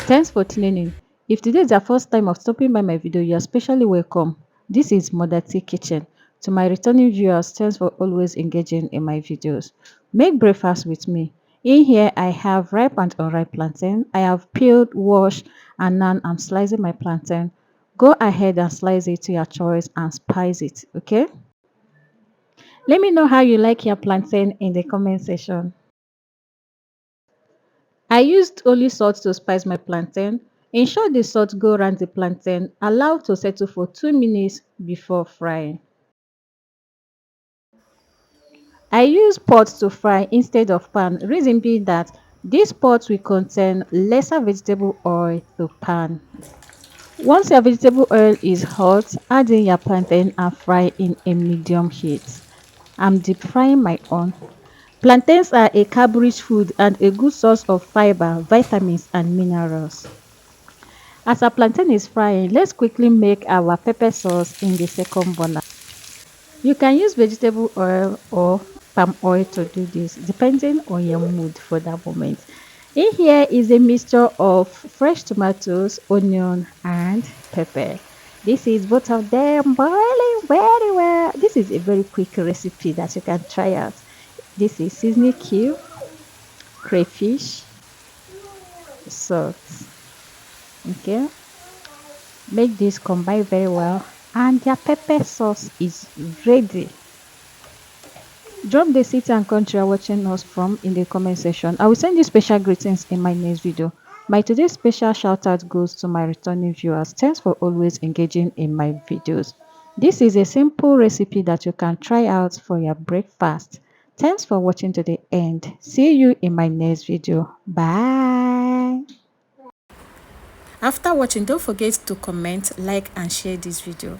Thanks for tuning in. If today is your first time of stopping by my video, you are especially welcome. This is Mother T Kitchen. To my returning viewers, thanks for always engaging in my videos. Make breakfast with me. In here, I have ripe and unripe plantain. I have peeled, washed, and now I'm slicing my plantain. Go ahead and slice it to your choice and spice it, okay? Let me know how you like your plantain in the comment section. I used only salt to spice my plantain. Ensure the salt go around the plantain. Allow to settle for 2 minutes before frying. I use pot to fry instead of pan. Reason being that this pot will contain lesser vegetable oil to pan. Once your vegetable oil is hot, add in your plantain and fry in a medium heat. I'm deep frying my own. Plantains are a carb-rich food and a good source of fiber, vitamins and minerals. As our plantain is frying, let's quickly make our pepper sauce in the second burner. You can use vegetable oil or palm oil to do this, depending on your mood for that moment. In here is a mixture of fresh tomatoes, onion, and pepper. This is both of them boiling very well. This is a very quick recipe that you can try out. This is seasoning cube, crayfish, salt. Okay, make this combine very well and your pepper sauce is ready. Drop the city and country you're watching us from in the comment section. I will send you special greetings in my next video. My today's special shout out goes to my returning viewers. Thanks for always engaging in my videos. This is a simple recipe that you can try out for your breakfast. Thanks for watching to the end. See you in my next video. Bye. After watching, don't forget to comment, like and share this video.